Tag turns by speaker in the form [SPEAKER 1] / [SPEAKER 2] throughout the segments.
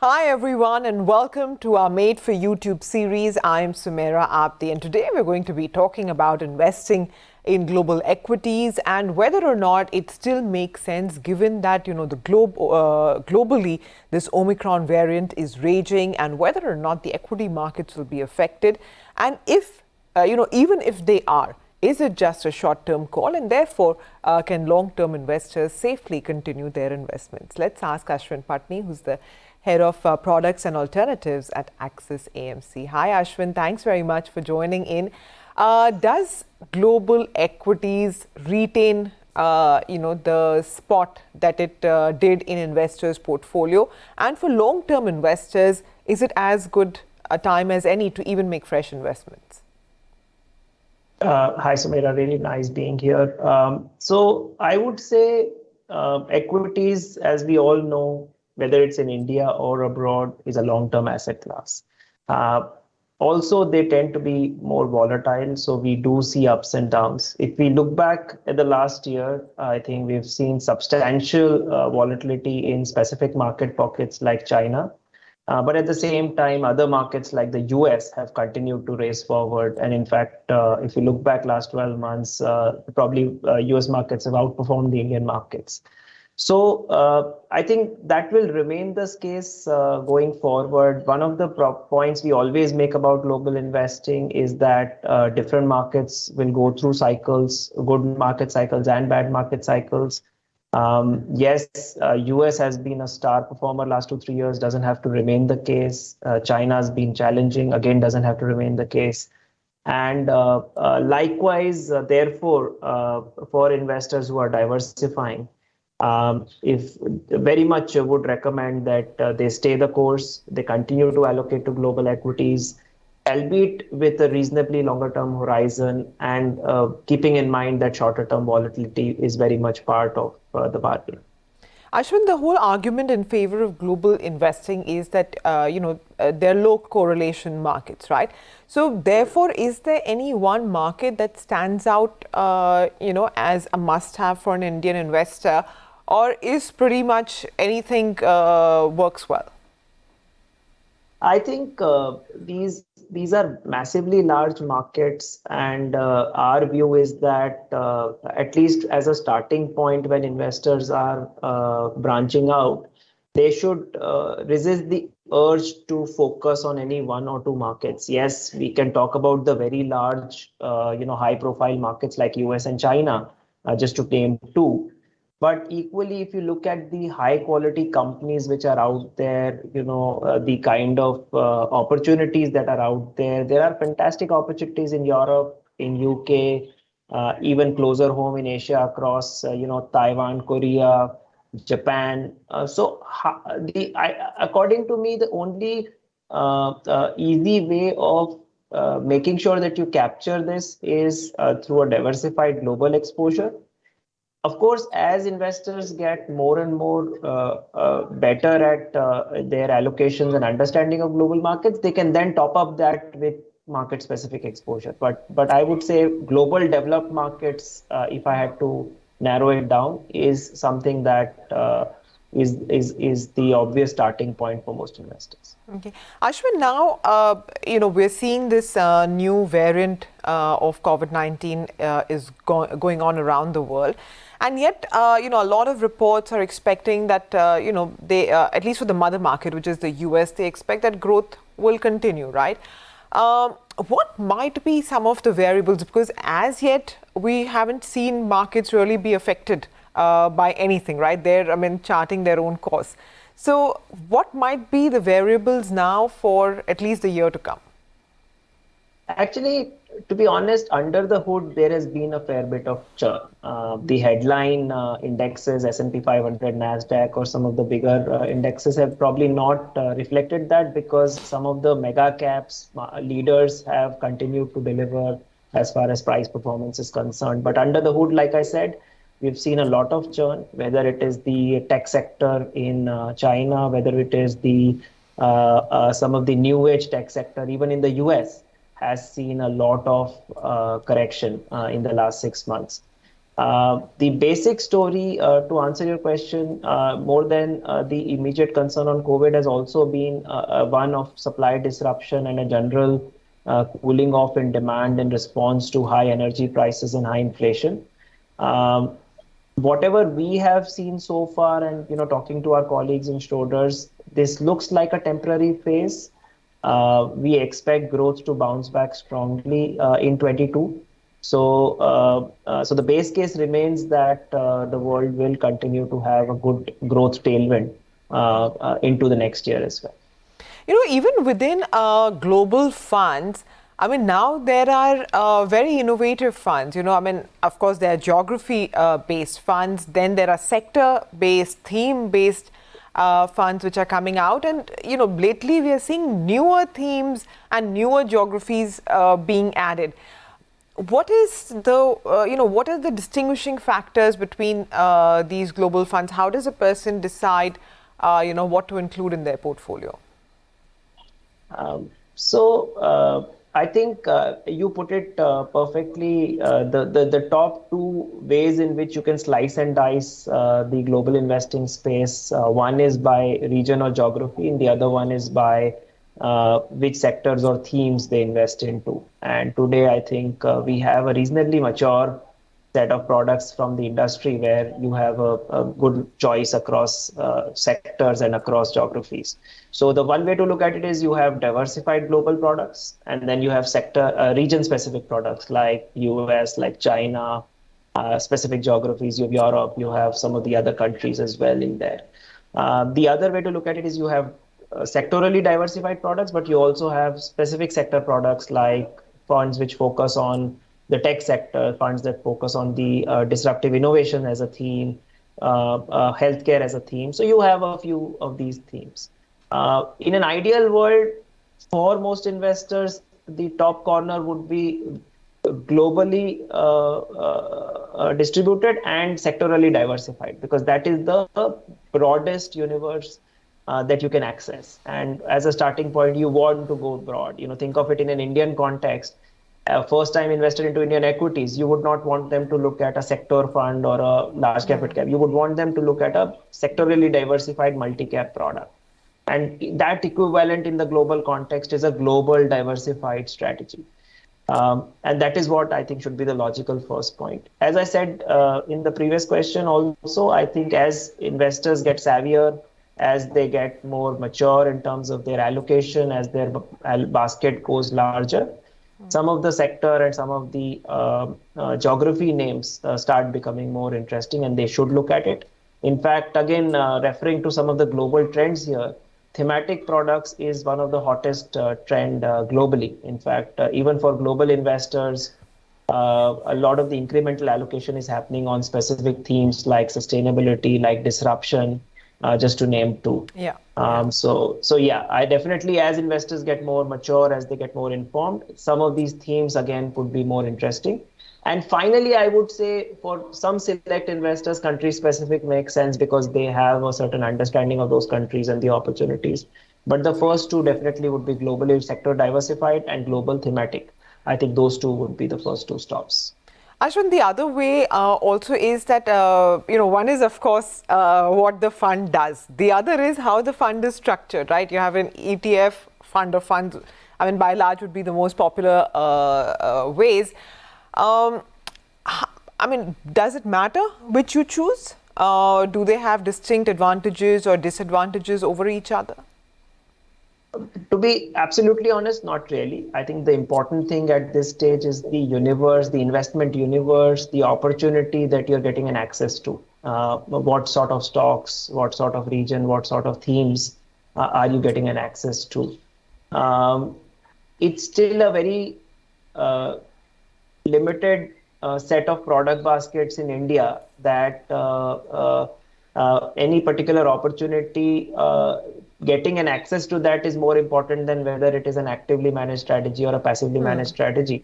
[SPEAKER 1] Hi everyone and welcome to our Made for YouTube series. I'm Sumaira Apte and today we're going to be talking about investing in global equities and whether or not it still makes sense given that globally this Omicron variant is raging and whether or not the equity markets will be affected, and if even if they are, is it just a short-term call, and therefore can long-term investors safely continue their investments? Let's ask Ashwin Patni, who's the head of products and alternatives at Axis AMC. Hi Ashwin, thanks very much for joining in. Does global equities retain the spot that it did in investors' portfolio? And for long-term investors, is it as good a time as any to even make fresh investments?
[SPEAKER 2] Hi, Sumaira. Really nice being here. So I would say equities, as we all know, whether it's in India or abroad, is a long-term asset class. Also, they tend to be more volatile, so we do see ups and downs. If we look back at the last year, I think we've seen substantial volatility in specific market pockets like China. But at the same time, other markets like the US have continued to race forward. And in fact, if you look back last 12 months, probably US markets have outperformed the Indian markets. So I think that will remain the case going forward. One of the points we always make about global investing is that different markets will go through cycles, good market cycles and bad market cycles. Yes, US has been a star performer last 2, 3 years, doesn't have to remain the case. China has been challenging, again, doesn't have to remain the case. And likewise, therefore, for investors who are diversifying, if very much would recommend that they stay the course, they continue to allocate to global equities, albeit with a reasonably longer term horizon, and keeping in mind that shorter term volatility is very much part of the bargain.
[SPEAKER 1] Ashwin, the whole argument in favor of global investing is that, they're low correlation markets, right? So therefore, is there any one market that stands out, as a must-have for an Indian investor, or is pretty much anything works well?
[SPEAKER 2] I think these are massively large markets, and our view is that at least as a starting point, when investors are branching out, they should resist the urge to focus on any one or two markets. Yes, we can talk about the very large, high-profile markets like US and China, just to name two. But equally, if you look at the high quality companies which are out there, the kind of opportunities that are out there, there are fantastic opportunities in Europe, in UK, even closer home in Asia across, Taiwan, Korea, Japan. According to me, the only easy way of making sure that you capture this is through a diversified global exposure. Of course, as investors get more and more better at their allocations and understanding of global markets, they can then top up that with market-specific exposure. But I would say global developed markets, if I had to narrow it down, is something that is the obvious starting point for most investors.
[SPEAKER 1] Okay, Ashwin, now we're seeing this new variant of COVID-19 is going on around the world. And yet, a lot of reports are expecting that, they, at least for the mother market, which is the US, they expect that growth will continue, right? What might be some of the variables? Because as yet, we haven't seen markets really be affected by anything, right? They're, charting their own course. So what might be the variables now for at least the year to come?
[SPEAKER 2] Actually, to be honest, under the hood, there has been a fair bit of churn. The headline indexes, S&P 500, NASDAQ, or some of the bigger indexes have probably not reflected that, because some of the mega caps leaders have continued to deliver as far as price performance is concerned. But under the hood, like I said, we've seen a lot of churn, whether it is the tech sector in China, whether it is the some of the new age tech sector, even in the US, has seen a lot of correction in the last 6 months. The basic story, to answer your question, more than the immediate concern on COVID, has also been one of supply disruption and a general cooling off in demand in response to high energy prices and high inflation. Um, Whatever we have seen so far, and talking to our colleagues in Schroders, this looks like a temporary phase. We expect growth to bounce back strongly in 22. So the base case remains that the world will continue to have a good growth tailwind into the next year as well.
[SPEAKER 1] Even within global funds, I mean, now there are very innovative funds. I mean, of course, there are geography-based funds. Then there are sector-based, theme-based funds which are coming out. And, lately we are seeing newer themes and newer geographies being added. What is what are the distinguishing factors between these global funds? How does a person decide, what to include in their portfolio?
[SPEAKER 2] I think you put it perfectly. The top two ways in which you can slice and dice the global investing space, one is by region or geography, and the other one is by which sectors or themes they invest into. And today, I think we have a reasonably mature set of products from the industry where you have a good choice across sectors and across geographies. So the one way to look at it is you have diversified global products, and then you have sector region specific products like US, like China, specific geographies. You have Europe, you have some of the other countries as well in there. The other way to look at it is you have sectorally diversified products, but you also have specific sector products like funds which focus on the tech sector, funds that focus on the disruptive innovation as a theme, healthcare as a theme. So you have a few of these themes. In an ideal world, for most investors, the top corner would be globally distributed and sectorally diversified, because that is the broadest universe that you can access. And as a starting point, you want to go broad. Think of it in an Indian context. First time investor into Indian equities, you would not want them to look at a sector fund or a large cap cap. You would want them to look at a sectorally diversified multi-cap product. And that equivalent in the global context is a global diversified strategy. And that is what I think should be the logical first point. As I said in the previous question also, I think as investors get savvier, as they get more mature in terms of their allocation, as their basket goes larger, some of the sector and some of the geography names start becoming more interesting, and they should look at it. In fact, again, referring to some of the global trends here, thematic products is one of the hottest trend globally. In fact, even for global investors, a lot of the incremental allocation is happening on specific themes like sustainability, like disruption, just to name two.
[SPEAKER 1] Yeah.
[SPEAKER 2] So yeah, I definitely, as investors get more mature, as they get more informed, some of these themes again could be more interesting. And finally, I would say for some select investors, country specific makes sense because they have a certain understanding of those countries and the opportunities. But the first two definitely would be globally sector diversified and global thematic. I think those two would be the first two stops.
[SPEAKER 1] Ashwin, the other way also is that, one is, of course, what the fund does. The other is how the fund is structured, right? You have an ETF fund or funds, I mean, by and large would be the most popular ways. I mean, does it matter which you choose? Do they have distinct advantages or disadvantages over each other?
[SPEAKER 2] To be absolutely honest, not really. I think the important thing at this stage is the universe, the investment universe, the opportunity that you're getting an access to. What sort of stocks, what sort of region, what sort of themes are you getting an access to? It's still a very limited set of product baskets in India that any particular opportunity, getting an access to that is more important than whether it is an actively managed strategy or a passively managed strategy.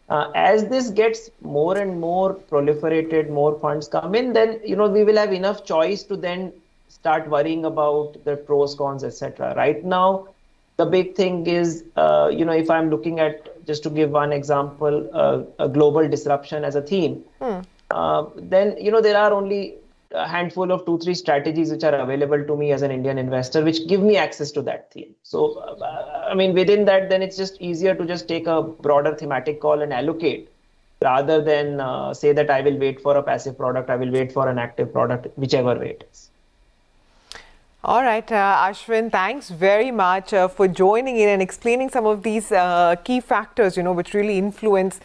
[SPEAKER 2] As this gets more and more proliferated, more funds come in, then we will have enough choice to then start worrying about the pros, cons, etc. Right now, the big thing is, if I'm looking at, just to give one example, a global disruption as a theme. then there are only a handful of 2-3 strategies which are available to me as an Indian investor, which give me access to that theme. So, I mean, within that, then it's just easier to just take a broader thematic call and allocate rather than say that I will wait for a passive product, I will wait for an active product, whichever way it is.
[SPEAKER 1] All right, Ashwin, thanks very much for joining in and explaining some of these key factors, which really influence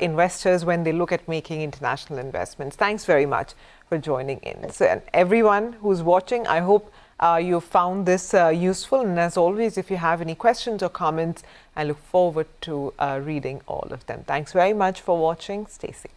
[SPEAKER 1] investors when they look at making international investments. Thanks very much for joining in. So, and everyone who's watching, I hope you found this useful. And as always, if you have any questions or comments, I look forward to reading all of them. Thanks very much for watching. Stay safe.